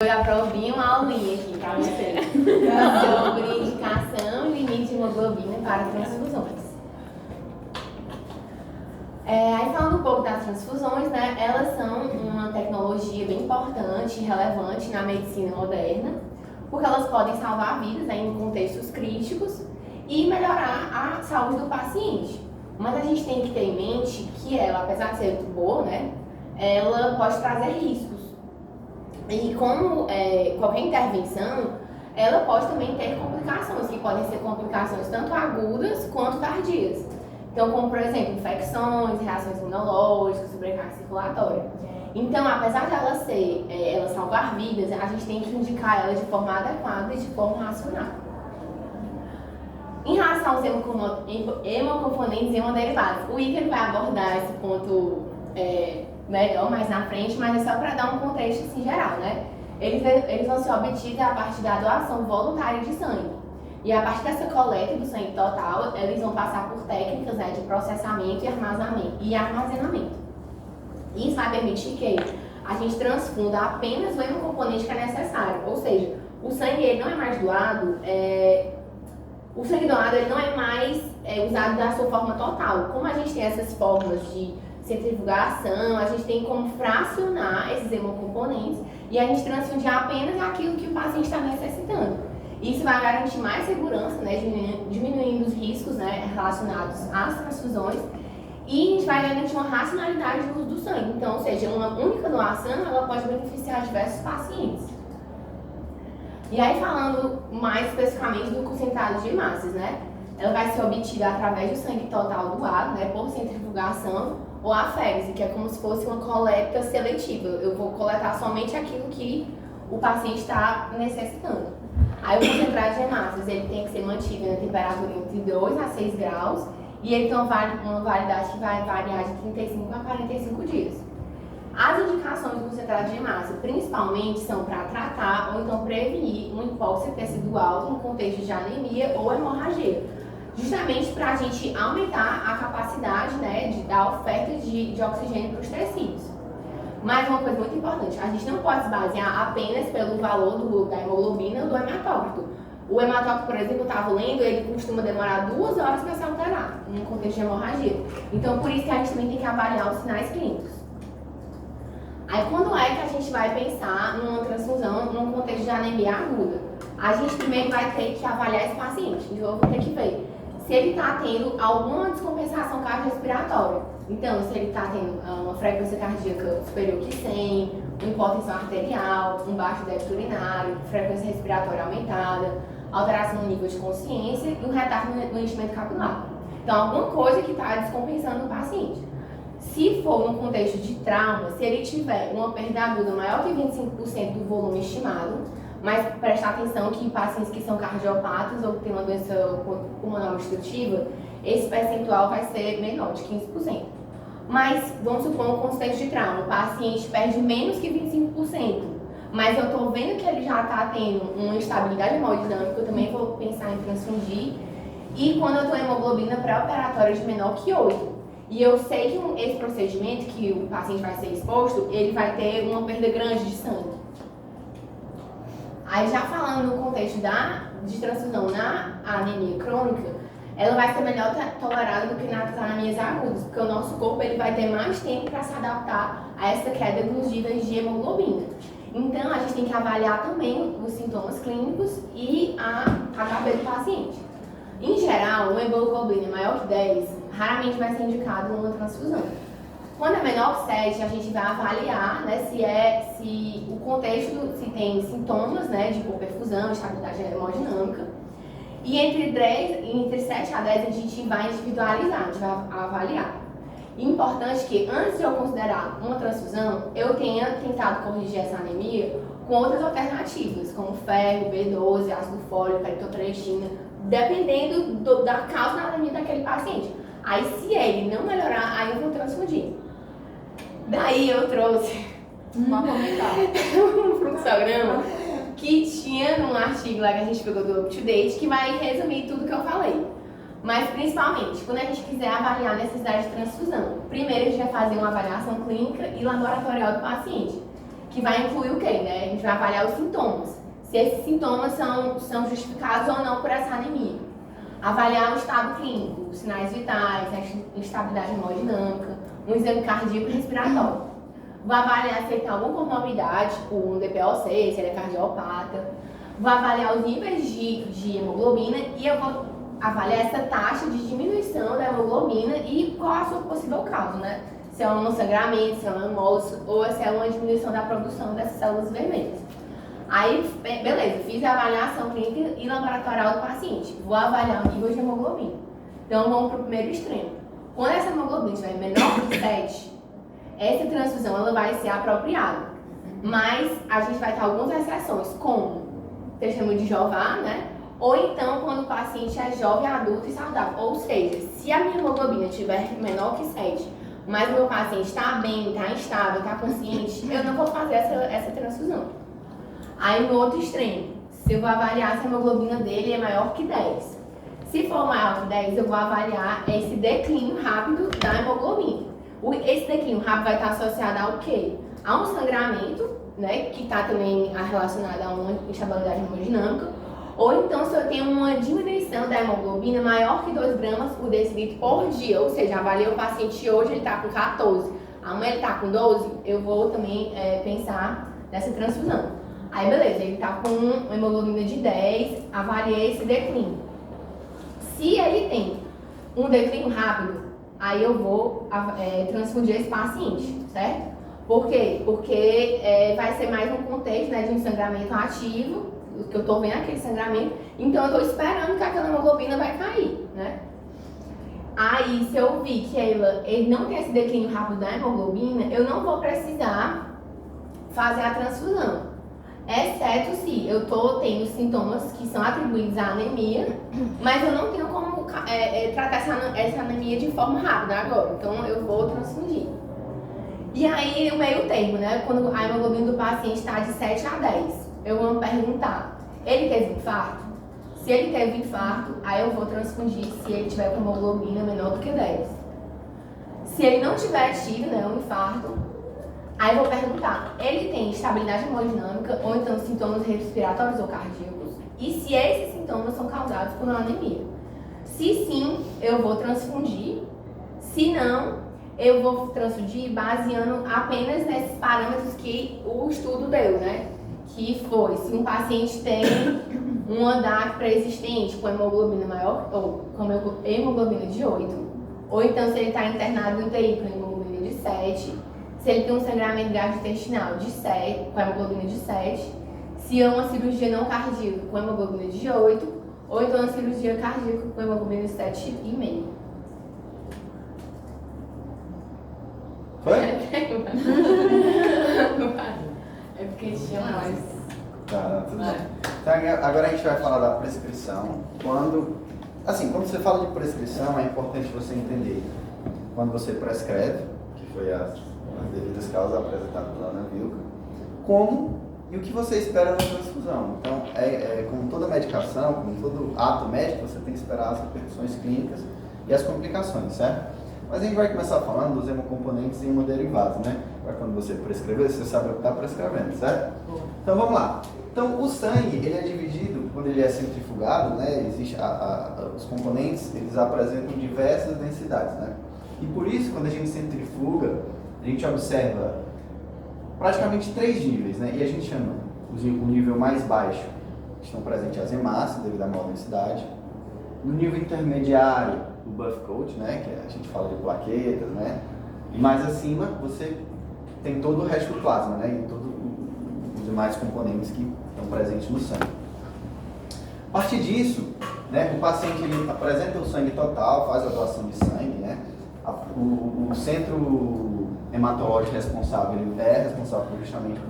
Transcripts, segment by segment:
Eu aprovei uma aulinha aqui para vocês sobre indicação e limite de hemoglobina para transfusões. Aí falando um pouco das transfusões, né, elas são uma tecnologia bem importante e relevante na medicina moderna, porque elas podem salvar vidas, né, em contextos críticos e melhorar a saúde do paciente. Mas a gente tem que ter em mente que ela, apesar de ser muito boa, né, ela pode trazer riscos. E como qualquer intervenção, ela pode também ter complicações, que podem ser complicações tanto agudas quanto tardias. Então, como por exemplo, infecções, reações imunológicas, sobrecarga circulatória. Então, apesar de ela salvar vidas, a gente tem que indicar ela de forma adequada e de forma racional. Em relação aos hemocomponentes e hemoderivados, o Ícaro vai abordar esse ponto melhor mais na frente, mas é só para dar um contexto assim, geral, né? Eles vão ser obtidos a partir da doação voluntária de sangue. E a partir dessa coleta do sangue total, eles vão passar por técnicas, né, de processamento e armazenamento. Isso vai permitir que a gente transfunda apenas o hemocomponente que é necessário, ou seja, o sangue ele não é mais doado, o sangue doado ele não é mais usado da sua forma total. Como a gente tem essas formas de centrifugação, a gente tem como fracionar esses hemocomponentes e a gente transfundir apenas aquilo que o paciente está necessitando. Isso vai garantir mais segurança, né, diminuindo os riscos, né, relacionados às transfusões, e a gente vai garantir uma racionalidade do uso do sangue. Então, ou seja, uma única doação ela pode beneficiar diversos pacientes. E aí, falando mais especificamente do concentrado de hemácias, né, ela vai ser obtida através do sangue total doado, né, por centrifugação ou aférese, que é como se fosse uma coleta seletiva. Eu vou coletar somente aquilo que o paciente está necessitando. Aí o concentrado de hemácias ele tem que ser mantido na temperatura entre 2 a 6 graus e ele tem uma validade que vai variar de 35 a 45 dias. As indicações do concentrado de hemácia principalmente são para tratar ou então prevenir uma hipóxia tecidual no contexto de anemia ou hemorragia, justamente para a gente aumentar a capacidade, né, da oferta de oxigênio para os tecidos. Mas uma coisa muito importante, a gente não pode se basear apenas pelo valor da hemoglobina do hematócrito. O hematócrito, por exemplo, eu estava lendo, ele costuma demorar 2 horas para se alterar, num contexto de hemorragia. Então, por isso que a gente também tem que avaliar os sinais clínicos. Aí, quando é que a gente vai pensar numa transfusão num contexto de anemia aguda? A gente primeiro vai ter que avaliar esse paciente, então eu vou ter que ver se ele está tendo alguma descompensação cardiorrespiratória. Então, se ele está tendo uma frequência cardíaca superior que 100, uma hipotensão arterial, um baixo débito urinário, frequência respiratória aumentada, alteração no nível de consciência e um retardo no enchimento capilar. Então, alguma coisa que está descompensando o paciente. Se for num contexto de trauma, se ele tiver uma perda aguda maior que 25% do volume estimado, mas prestar atenção que em pacientes que são cardiopatas ou que têm uma doença pulmonar obstrutiva, esse percentual vai ser menor, de 15%. Mas, vamos supor um contexto de trauma, o paciente perde menos que 25%, mas eu estou vendo que ele já está tendo uma instabilidade hemodinâmica, eu também vou pensar em transfundir, e quando eu estou em hemoglobina pré-operatória de menor que 8, e eu sei que esse procedimento que o paciente vai ser exposto, ele vai ter uma perda grande de sangue. Aí já falando no contexto de transfusão na anemia crônica, ela vai ser melhor tolerada do que nas anemias agudas, porque o nosso corpo ele vai ter mais tempo para se adaptar a essa queda nos níveis de hemoglobina. Então a gente tem que avaliar também os sintomas clínicos e a HB do paciente. Em geral, uma hemoglobina maior que 10 raramente vai ser indicado numa transfusão. Quando é menor que 7, a gente vai avaliar, né, se o contexto, se tem sintomas, né, de hipoperfusão, estabilidade hemodinâmica. E entre 7 a 10 a gente vai individualizar, a gente vai avaliar. E importante que antes de eu considerar uma transfusão, eu tenha tentado corrigir essa anemia com outras alternativas, como ferro, B12, ácido fólico, eritropoetina, dependendo da causa da anemia daquele paciente. Aí se ele não melhorar, aí eu vou transfundir. Daí eu trouxe um fluxograma que tinha num artigo lá que a gente pegou do UpToDate que vai resumir tudo que eu falei. Mas principalmente, quando a gente quiser avaliar a necessidade de transfusão, primeiro a gente vai fazer uma avaliação clínica e laboratorial do paciente. que vai incluir o quê, né? A gente vai avaliar os sintomas. Se esses sintomas são justificados ou não por essa anemia. Avaliar o estado clínico, os sinais vitais, a estabilidade hemodinâmica, um exame cardíaco e respiratório. Vou avaliar se ele tem alguma comorbidade, tipo um DPOC, se ele é cardiopata. Vou avaliar os níveis de hemoglobina e eu vou avaliar essa taxa de diminuição da hemoglobina e qual a sua possível causa, né? Se é um sangramento, se é uma hemólise ou se é uma diminuição da produção dessas células vermelhas. Aí, beleza, fiz a avaliação clínica e laboratorial do paciente. Vou avaliar o nível de hemoglobina. Então, vamos para o primeiro extremo. Quando essa hemoglobina estiver menor que 7, essa transfusão ela vai ser apropriada. Mas a gente vai ter algumas exceções, como testemunho de Jeová, né? Ou então quando o paciente é jovem, adulto e saudável. Ou seja, se a minha hemoglobina estiver menor que 7, mas o meu paciente está bem, está estável, está consciente, eu não vou fazer essa transfusão. Aí no outro extremo, se eu vou avaliar se a hemoglobina dele é maior que 10. Se for maior que 10, eu vou avaliar esse declínio rápido da hemoglobina. Esse declínio rápido vai estar associado ao quê? A um sangramento, né, que está também relacionado a uma instabilidade hemodinâmica, ou então se eu tenho uma diminuição da hemoglobina maior que 2 gramas por decilitro por dia, ou seja, avaliei o paciente hoje, ele está com 14, amanhã ele está com 12, eu vou também pensar nessa transfusão. Aí beleza, ele está com uma hemoglobina de 10, avaliei esse declínio. Se ele tem um declínio rápido, aí eu vou transfundir esse paciente, certo? Por quê? Porque vai ser mais um contexto, né, de um sangramento ativo, que eu estou vendo aquele sangramento, então eu estou esperando que aquela hemoglobina vai cair, né? Aí, se eu vi que ele não tem esse declínio rápido da hemoglobina, eu não vou precisar fazer a transfusão. Exceto se eu estou tendo sintomas que são atribuídos à anemia, mas eu não tenho como tratar essa anemia de forma rápida agora, então eu vou transfundir. E aí o meio termo, né? Quando a hemoglobina do paciente está de 7 a 10, eu vou perguntar, ele teve infarto? Se ele teve infarto, aí eu vou transfundir se ele tiver com hemoglobina menor do que 10. Se ele não tiver tido, né, um infarto, aí eu vou perguntar, ele tem estabilidade hemodinâmica ou então sintomas respiratórios ou cardíacos? E se esses sintomas são causados por uma anemia? Se sim, eu vou transfundir. Se não, eu vou transfundir baseando apenas nesses parâmetros que o estudo deu, né? Que foi, se um paciente tem uma DAC pré-existente com hemoglobina maior ou com hemoglobina de 8, ou então se ele está internado no UTI com hemoglobina de 7, se ele tem um sangramento gastrointestinal de 7, com hemoglobina de 7, se é uma cirurgia não cardíaca com hemoglobina de 8, ou então uma cirurgia cardíaca com hemoglobina de 7,5. Foi? É porque tinha mais. Tá, tudo bem. Então, agora a gente vai falar da prescrição. Quando você fala de prescrição, é importante você entender quando você prescreve, que foi as devidas causas apresentadas pela Ana Vilca, como e o que você espera na transfusão. Então, como toda medicação, como todo ato médico, você tem que esperar as repercussões clínicas e as complicações, certo? Mas a gente vai começar falando dos hemocomponentes e hemoderivados, né? Para quando você prescrever, você sabe o que está prescrevendo, certo? Então vamos lá. Então o sangue, ele é dividido, quando ele é centrifugado, né? Existe os componentes, eles apresentam diversas densidades, né? E por isso, quando a gente centrifuga, a gente observa praticamente 3 níveis, né? E a gente chama o nível mais baixo, estão presentes as hemácias, devido à maior densidade. No nível intermediário, o buff coat, né, que a gente fala de plaquetas, né, e mais acima você tem todo o resto do plasma, né, e todos os demais componentes que estão presentes no sangue. A partir disso, né, o paciente ele apresenta o sangue total, faz a doação de sangue, né, o centro hematológico responsável ele é responsável justamente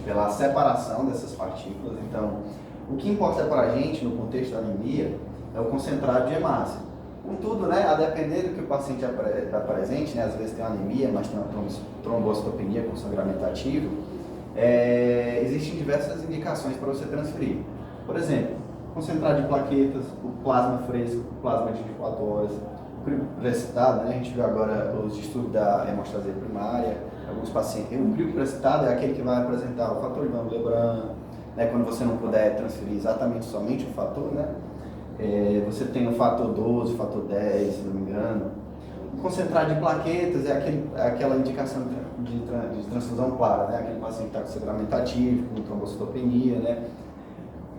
pela separação dessas partículas. Então, o que importa para a gente no contexto da anemia é o concentrado de hemácia. Contudo, né, a depender do que o paciente apresente, né, às vezes tem uma anemia, mas tem uma trombocitopenia com sangramento ativo, existem diversas indicações para você transferir. Por exemplo, concentrado de plaquetas, o plasma fresco, o plasma de 24 horas, crioprecipitado, né? A gente viu agora os estudos da hemostasia primária, alguns pacientes. O crioprecipitado é aquele que vai apresentar o fator de Van Willebrand, né? Quando você não puder transferir exatamente somente o fator, né? Você tem o fator 12, o fator 10, se não me engano. O concentrado de plaquetas é aquela indicação de transfusão clara, né? Aquele paciente que está com sangramento ativo, com trombocitopenia, né?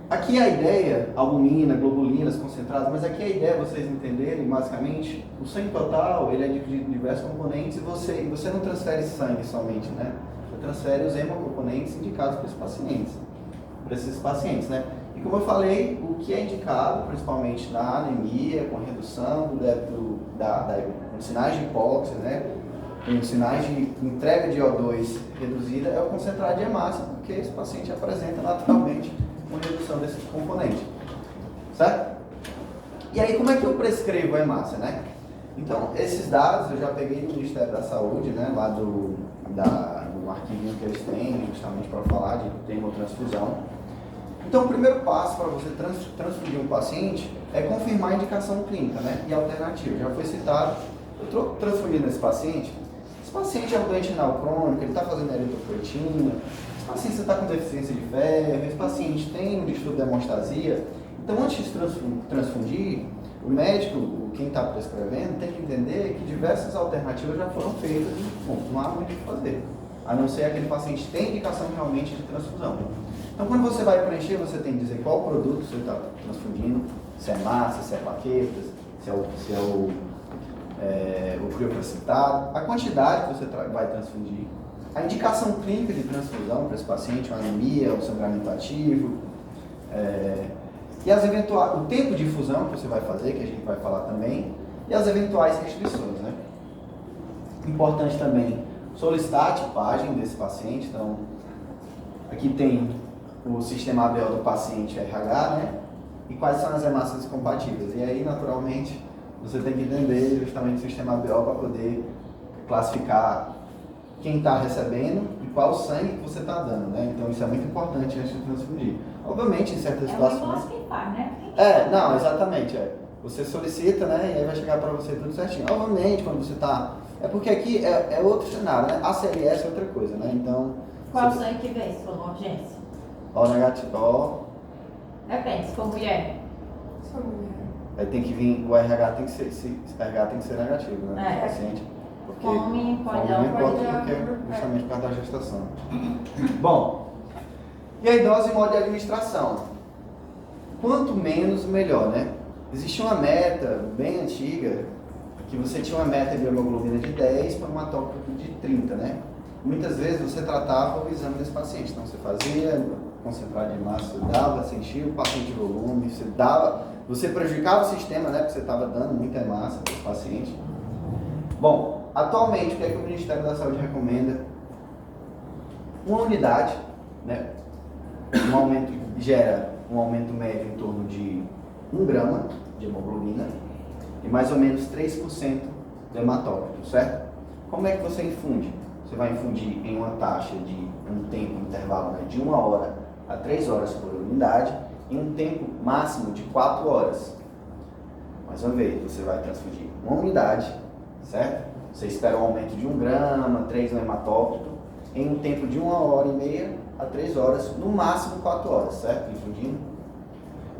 Aqui a ideia, albumina, globulinas concentradas, mas aqui a ideia é vocês entenderem, basicamente, o sangue total, ele é dividido em diversos componentes e você não transfere sangue somente, né? Você transfere os hemocomponentes indicados para esses pacientes, né? E como eu falei, o que é indicado, principalmente na anemia, com redução do débito, com sinais de hipóxia, né? Com sinais de entrega de O2 reduzida, é o concentrado de hemácia, porque esse paciente apresenta naturalmente uma redução desses componentes, certo? E aí, como é que eu prescrevo a hemácia, né? Então, esses dados eu já peguei do Ministério da Saúde, né? Lá do arquivinho que eles têm, justamente para falar de hemotransfusão. Então, o primeiro passo para você transfundir um paciente é confirmar a indicação clínica, né? E alternativa. Já foi citado, eu estou transfundindo esse paciente é um doente renal crônico, ele está fazendo eritropoetina, esse paciente está com deficiência de ferro, esse paciente tem um distúrbio de hemostasia. Então, antes de transfundir, o médico, quem está prescrevendo, tem que entender que diversas alternativas já foram feitas e, bom, não há muito o que fazer, a não ser aquele paciente tem indicação realmente de transfusão. Então, quando você vai preencher, você tem que dizer qual produto você está transfundindo, se é massa, se é plaquetas, se é o crioprecipitado, a quantidade que você vai transfundir, a indicação clínica de transfusão para esse paciente, uma anemia, um sangramento ativo, e o tempo de infusão que você vai fazer, que a gente vai falar também, e as eventuais restrições, né? Importante também solicitar a tipagem desse paciente. Então, aqui tem o sistema ABO do paciente RH, né? E quais são as hemácias compatíveis. E aí, naturalmente, você tem que entender justamente o sistema ABO para poder classificar quem está recebendo e qual sangue que você está dando, né? Então, isso é muito importante antes de transfundir. Obviamente, em certas situações... É o negócio que faz, né? Não, exatamente. Você solicita, né? E aí vai chegar para você tudo certinho. Obviamente, quando você está... É porque aqui é outro cenário, né? ACLS é outra coisa, né? Então... Qual sangue que vem, se for uma urgência? O negativo, O... Depende, se for mulher. Se for mulher. Aí tem que vir... O RH tem que ser negativo, né? É. O paciente. Porque Homem pode dar, porque justamente por causa da gestação. Bom, e aí dose e modo de administração. Quanto menos, melhor, né? Existia uma meta bem antiga, que você tinha uma meta de hemoglobina de 10 para um hemotócrito de 30, né? Muitas vezes você tratava o exame desse paciente. Então você fazia concentrado de massa, você dava, você enchia o paciente de volume, você prejudicava o sistema, né? Porque você estava dando muita hemácia para esse paciente. Bom, atualmente, o que é que o Ministério da Saúde recomenda? Uma unidade, né? Gera um aumento médio em torno de 1 grama de hemoglobina e mais ou menos 3% do hematócrito, certo? Como é que você infunde? Você vai infundir em uma taxa de um tempo intervalo, né, de 1 hora a 3 horas por unidade em um tempo máximo de 4 horas. Mais uma vez, você vai transfundir uma unidade, certo? Você espera um aumento de 1 grama, 3 no hematócrito, em um tempo de 1 hora e meia a 3 horas, no máximo 4 horas, certo? Infundindo.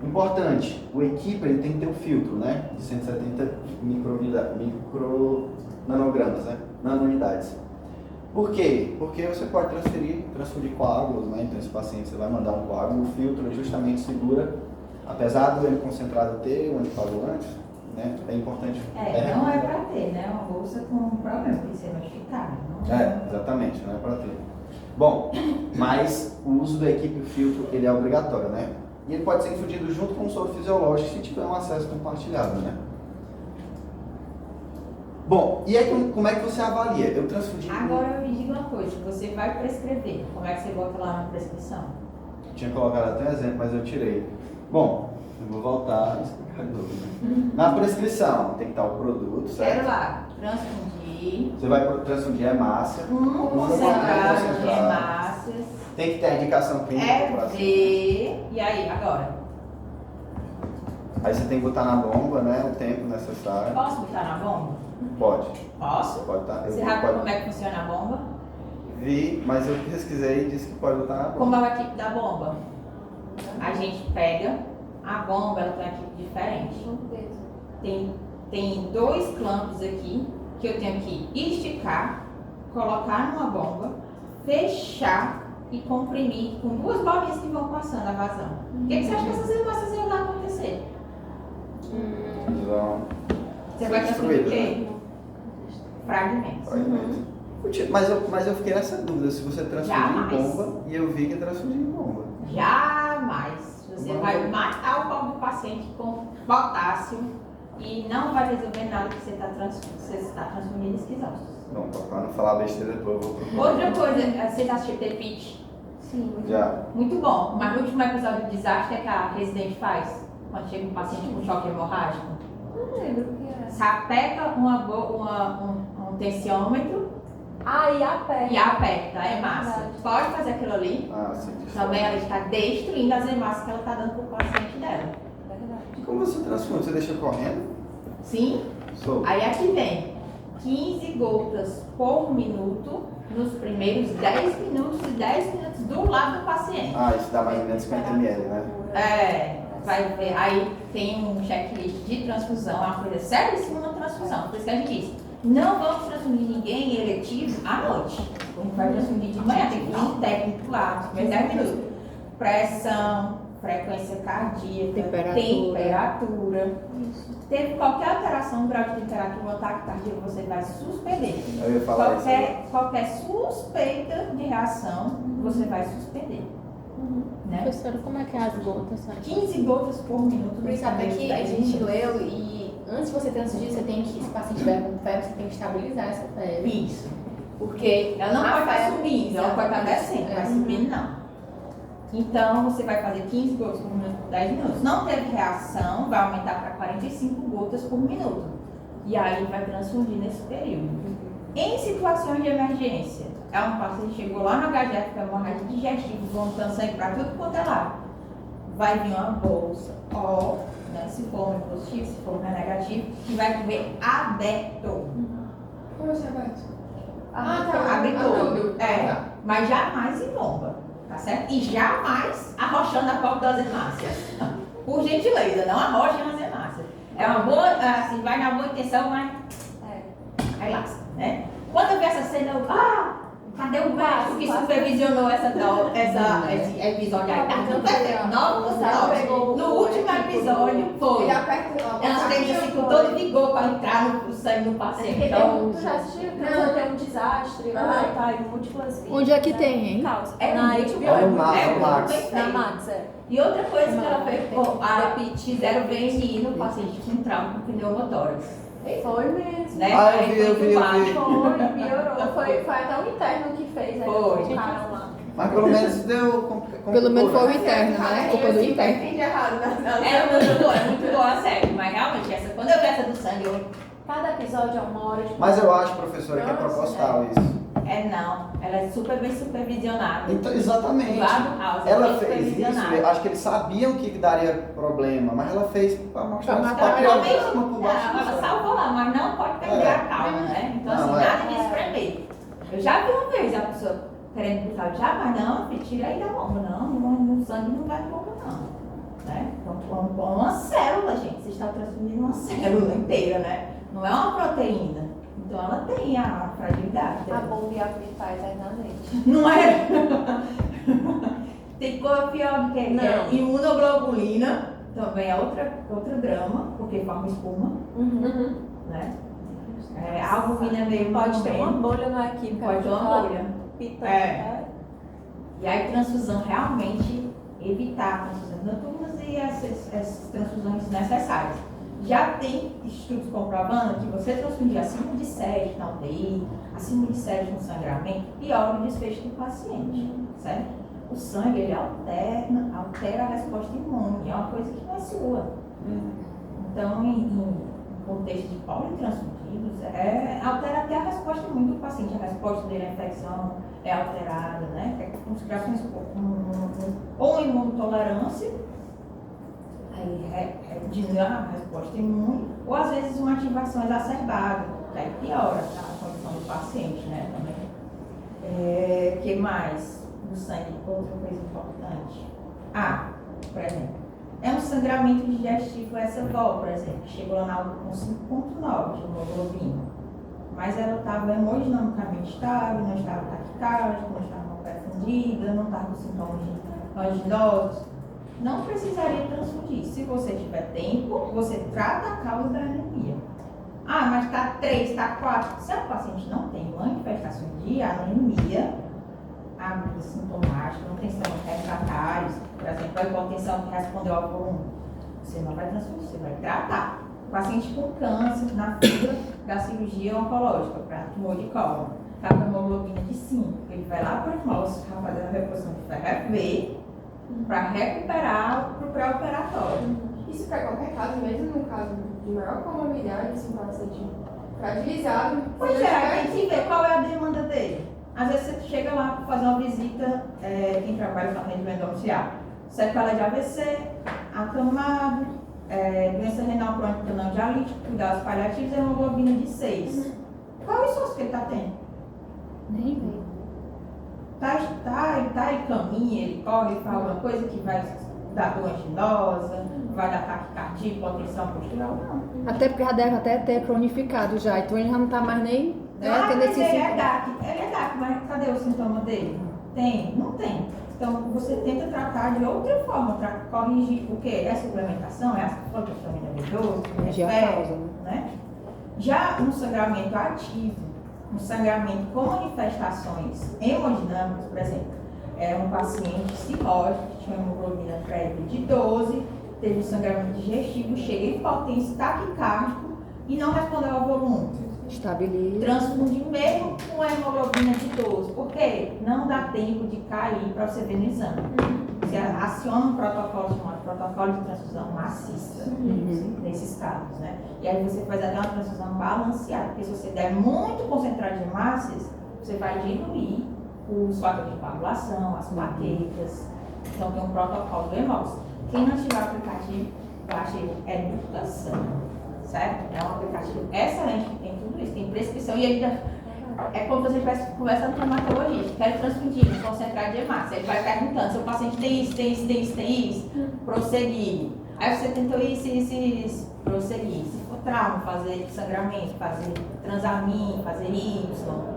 Importante, o equipe ele tem que ter um filtro, né? De 170 micronanogramas, né? Nanounidades. Por quê? Porque você pode transfundir coágulos, né? Então esse paciente você vai mandar um coágulo, o filtro justamente segura, apesar do ele concentrado ter um anticoagulante, né? É importante. Não é para ter, né? Uma bolsa com problema, porque você vai ficar. Exatamente, não é para ter. Bom, mas o uso da equipe filtro ele é obrigatório, né? E ele pode ser infundido junto com o soro fisiológico se tiver um acesso compartilhado, né? Bom, e aí como é que você avalia? Eu transfundi... Agora eu me diga uma coisa, você vai prescrever, como é que você bota lá na prescrição? Tinha colocado até um exemplo, mas eu tirei. Bom, eu vou voltar e explicar de novo. Né? Na prescrição tem que estar o produto, certo? Quero lá, transfundir. Você vai transfundir a hemácia. Concentrado de hemácias. Tem que ter a indicação clínica do paciente. E aí, agora? Aí você tem que botar na bomba, né? O tempo necessário. Posso botar na bomba? Pode. Posso? Pode estar. Você sabe como é que funciona a bomba? Vi, mas eu pesquisei e disse que pode botar na bomba. Como é o equipe da bomba? A gente pega a bomba, ela tem um equipe diferente. Tem 2 clampos aqui que eu tenho que esticar, colocar numa bomba, fechar e comprimir com 2 bolinhas que vão passando a vazão. O que você acha que essas hemácias iam lá acontecer? Eles vão Você vai transferir o destruídos, quê? Fragmentos. fragmentos. Mas eu fiquei nessa dúvida se você transfundir em Jamais. bomba e eu vi que transfundir em bomba. Jamais. Você vai matar o pobre paciente com potássio e não vai resolver nada que você está transfundindo esquizostos. Bom, para não falar besteira depois eu vou procurar. Outra coisa, você já assistiu The Pitch? Sim. Já. Muito bom. Mas no último episódio do desastre é que a residente faz, quando chega um paciente com choque hemorrágico, Não lembro o que era. sapeca um tensiômetro E aperta. e aperta a hemácia. Verdade. Pode fazer aquilo ali. Ah, sim. Também ela está destruindo as hemácias que ela está dando para o paciente dela. Verdade. Como você transfunde? Você deixa correndo? Sim? Sou. Aí aqui vem 15 gotas por minuto nos primeiros 10 minutos e 10 minutos do lado do paciente. Ah, isso dá mais ou menos 50 ml, né? Vai ver. Aí tem um checklist de transfusão, é uma coisa seríssima na transfusão. Por isso que a gente diz, não vamos transfundir ninguém eletivo à noite. A gente vai transfundir de manhã, tem que dar um técnico lá, nos primeiros 10 minutos. Pressão, frequência cardíaca, temperatura. Teve qualquer alteração, grau de temperatura, um ataque cardíaco, você vai suspender. Eu ia falar isso. Qualquer suspeita de reação, você vai suspender. Né? Professora, como é que é as gotas? 15 gotas por minuto. Por isso até que a gente leu e antes de você transfundir, você tem que, se o paciente tiver com febre, você tem que estabilizar essa febre. Isso. Porque Ela não a pode estar febre- subindo, ela pode estar descendo, vai Uhum. subindo não. Então você vai fazer 15 gotas por minuto por 10 minutos. Não teve reação, vai aumentar para 45 gotas por minuto. E aí vai transfundir nesse período. Em situações de emergência, um paciente chegou lá no HGF com hemorragia digestiva, vomitando sangue para tudo quanto é lado. Vai vir uma bolsa, né, se for positivo, se for negativo, que vai comer aberto. Como assim, aberto? Abre tudo. Tá. Mas jamais em bomba, tá certo? E jamais arrochando a copa das hemácias. Por gentileza, não arroche as hemácias. É uma boa, assim, vai na boa intenção, mas aí lasca, né? Quando eu vi essa cena, eu, cadê o médico que supervisionou esse episódio aí? Tá tudo perfeito. No último episódio foi. Ele aperta Ela tem assim com todo vigor para entrar no sangue do paciente. Então, Tu já assistiu? Tem um desastre lá e tá em múltiplas vidas. Onde é que tem, hein? Causa. É Na muito HBO. bom. É no Max, É no Max. muito bem Na feito. Max, E outra coisa que ela fez, fizeram VNI no paciente com trauma com pneumotórax. Foi mesmo. Né? Ah, eu Aí vi, foi eu vi. filmado. Foi, piorou. Foi até um interno que fez. Aí Foi. colocaram lá. Mas pelo menos deu. Pelo menos foi o né? interno, né? Culpa do interno. Entendi errado. É muito boa, sério. Mas realmente, quando eu vi essa do sangue, Cada episódio é 1 hora de. Mas eu acho, professora, que é proposital isso. não. Ela é super bem supervisionada. Então, exatamente. Lá do house, Ela bem fez isso, supervisionada. eu acho que eles sabiam que daria problema, mas ela fez para mostrar Pra para matar criar Realmente, drama por baixo ela disso. salvou lá, mas não pode perder É. a calma, né? Então, Não, assim, é. nada de espremer. Eu já vi uma vez a pessoa querendo puxar o diabo, mas não, filho, tira aí da bomba, não, o sangue não vai de bomba, não. Né? Então, uma célula, gente, você está transformando uma célula inteira, né? Não é uma proteína. Então, ela tem a fragilidade. A bomba e a fritar eternamente. Não é? Tem coisa pior do que é Não. imunoglobulina, também é outro drama, porque forma espuma, né? A albumina é meio Pode ter uma bem. bolha no equipe. Pode ter uma bolha. Pitando. E aí, transfusão realmente evitar transfusões noturnas e essas transfusões necessárias. Já tem estudos comprovando que você transfundir acima de 7 na UTI, acima de 7 no sangramento, piora o desfecho do paciente, certo? O sangue, ele altera a resposta imune, é uma coisa que não é sua. Então, em contexto de politransfundidos, altera até a resposta imune do paciente, a resposta dele à infecção é alterada, né? É considerações ou imunotolerância, dizer a resposta imune, ou às vezes uma ativação exacerbada, que aí piora a condição do paciente, né, também. Que mais? Do sangue, outra coisa importante. Por exemplo, é um sangramento digestivo essa avó, por exemplo, que chegou lá com 5,9 de hemoglobina, mas ela estava hemodinamicamente estável, não estava taquicárdica, não estava confundida, não estava com sintomas anginosos. Não precisaria transfundir. Se você tiver tempo, você trata a causa da anemia. Mas está 3, está 4. Se o paciente não tem manifestação de anemia aguda sintomática, não tem sintomas refratários, por exemplo, a hipotensão que respondeu ao volume, você não vai transfundir, você vai tratar. O paciente com câncer na fila da cirurgia oncológica para tumor de cólon, está com hemoglobina de 5, ele vai lá para o hemoglobina fazer a reposição de FRV para recuperar para o pré-operatório. Isso para qualquer caso, mesmo no caso de maior comorbidade, assim, paciente fragilizado. Pois é, tem que ver qual é a demanda dele. Às vezes você chega lá para fazer uma visita, quem trabalha com atendimento domiciliar, sequela de AVC, acamado, doença renal crônica não dialítica, cuidados paliativos e hemoglobina de 6. Qual é o esforço que ele está tendo? Nem vem. Ele caminha, ele corre, ele faz alguma coisa que vai dar dor anginosa, vai dar taquicardia, hipotensão postural? Não. Até porque já deve até ter cronificado já, então ele já não tá mais nem tendo Mas esse ele sintoma. é DAC, mas cadê o sintoma dele? Tem? Não tem. Então você tenta tratar de outra forma, corrigir o quê? É a suplementação, é a vitamina B12, Já causa, né? Já um sangramento ativo, um sangramento com manifestações hemodinâmicas, por exemplo, um paciente cirrótico que tinha hemoglobina prévia de 12, teve sangramento digestivo, chega em potência, taquicárdico e não respondeu ao volume. Estabiliza. Transfundir mesmo com a hemoglobina de 12. Por quê? Não dá tempo de cair para você ver no exame. Você aciona um protocolo chamado protocolo de transfusão maciça, nesses casos, né? E aí você faz até uma transfusão balanceada, porque se você der muito concentrado de hemácias, você vai diluir os fatores de coagulação, as plaquetas. Então tem um protocolo do hemóxio. Quem não tiver o aplicativo, baixa ele, Educação. Certo? É um aplicativo excelente que tem tudo isso, tem prescrição e ele é como se você estivesse conversando com o hematologista, quero transfundir, concentrar de hemácia. Ele vai perguntando, seu paciente tem isso, prosseguir. Aí você tentou isso, prosseguir. Se for trauma, fazer sangramento, fazer transamin, fazer Y,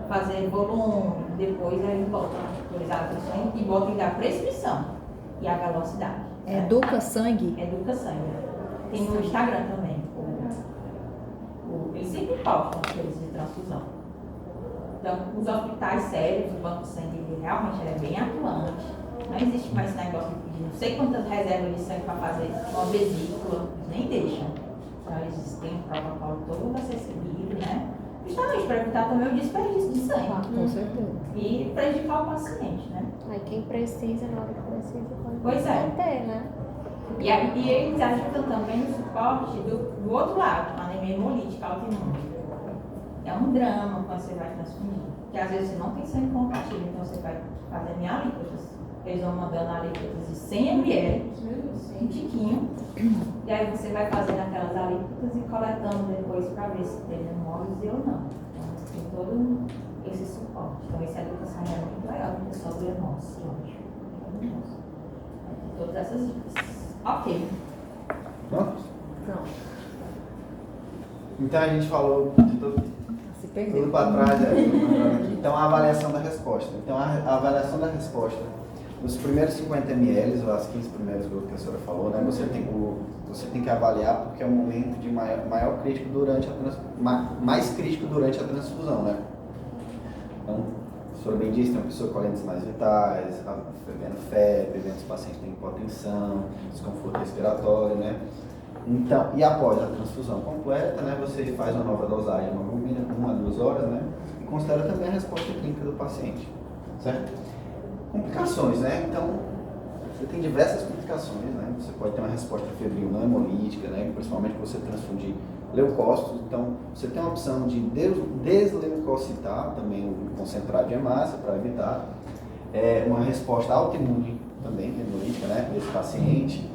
fazer volume, depois aí volta a autorizar a prescrição e volta a dar a prescrição e a velocidade. Educa Sangue. Educa Sangue. Tem no Instagram também. Eles sempre postam as coisas de transfusão. Então, os hospitais sérios, o banco de sangue, ele realmente é bem atuante. Não existe mais esse negócio de pedir não sei quantas reservas de sangue para fazer uma vesícula, eles nem deixam. Então, eles têm um protocolo todo a ser seguido, né? Justamente para evitar também o desperdício de sangue. Com certeza. E prejudicar o paciente, né? Aí quem precisa, na hora que precisa, pode Pois é. não ter, né? E eles ajudam também no suporte do outro lado, a anemia hemolítica autoimune. É um drama quando você vai transfundir, porque às vezes você não tem sangue compatível, então você vai fazer alíquotas. Eles vão mandando alíquotas de 100 ml, um tiquinho, e aí você vai fazendo aquelas alíquotas e coletando depois para ver se tem hemólise ou não. Então tem todo esse suporte. Então esse alíquota é muito legal, porque só do hemólise, eu acho. Todas essas dicas. Ok. Pronto? Pronto. Então a gente falou de tudo Se perdeu. para trás. Então a avaliação da resposta. Então a avaliação da resposta, os primeiros 50 ml, ou as 15 primeiras gotas que a senhora falou, né, você tem que avaliar porque é o momento de maior crítico durante mais crítico durante a transfusão, né? Então, a senhora bem disse, tem uma pessoa colhendo sinais vitais, bebendo febre, vendo se o paciente tem hipotensão, desconforto respiratório, né? Então, e após a transfusão completa, né, você faz uma nova dosagem, uma hemoglobina, 1 a 2 horas, né? E considera também a resposta clínica do paciente, certo? Complicações, né? Então, você tem diversas complicações, né? Você pode ter uma resposta febril não hemolítica, né? Principalmente quando você transfundir leucócitos. Então, você tem a opção de desleucocitar também o concentrado de hemácia para evitar uma resposta autoimune também, hemolítica, né? Desse paciente.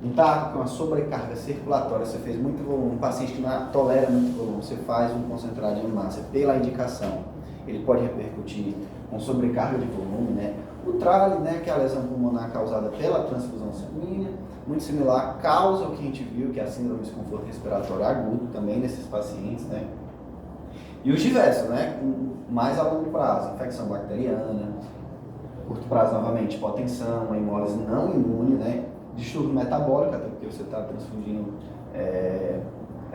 Um taco com uma sobrecarga circulatória, você fez muito volume, um paciente que não tolera muito volume, você faz um concentrado de hemácia pela indicação, ele pode repercutir com sobrecarga de volume, né? O TRALE, né, que é a lesão pulmonar causada pela transfusão sanguínea, muito similar, causa o que a gente viu, que é a síndrome de desconforto respiratório agudo também nesses pacientes, né? E os diversos, né, mais a longo prazo, infecção bacteriana, curto prazo novamente, hipotensão, uma hemólise não imune, né? Distúrbio metabólico, até porque você está transfundindo,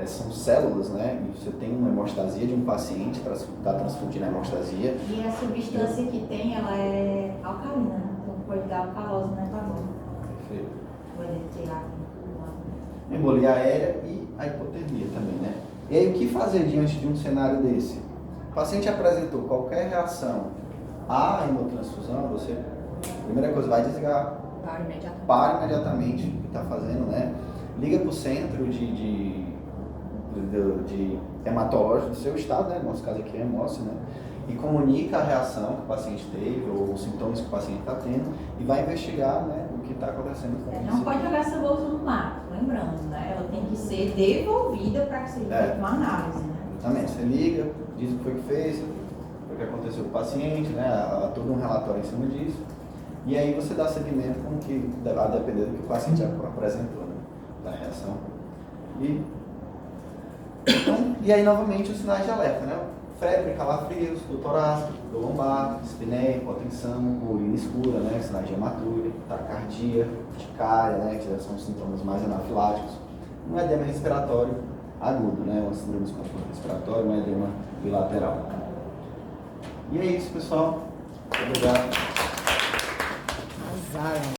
são células, né? E você tem uma hemostasia de um paciente, está transfundindo a hemostasia. E a substância que tem, ela é alcalina, né? Então pode dar alcalose metabólica. Perfeito. Pode tirar. Embolia aérea e a hipotermia também, né? E aí, o que fazer diante de um cenário desse? O paciente apresentou qualquer reação à hemotransfusão, você, primeira coisa, vai desligar. Para imediatamente o que está fazendo, né? Liga para o centro de hematológico do seu estado, né? No nosso caso aqui é hemócio, né? E comunica a reação que o paciente teve ou os sintomas que o paciente está tendo e vai investigar, né, o que está acontecendo com ele. Não pode jogar essa bolsa no mar, lembrando, né? Ela tem que ser devolvida para que seja feita uma análise, né? Exatamente. Você liga, diz o que foi que fez, o que aconteceu com o paciente, né? Há todo um relatório em cima disso. E aí você dá seguimento com o que, a depender do que o paciente apresentou, né, da reação. E aí, novamente, os sinais de alerta, né? Febre, calafrios, dor torácica, dor lombar, espinéia, hipotensão, urina escura, né? Sinais de hematúria, taquicardia, urticária, né? Que já são sintomas mais anafiláticos. Um edema respiratório agudo, né? Uma síndrome de desconforto respiratório, um edema bilateral. E é isso, pessoal. Muito obrigado. Arrasaram.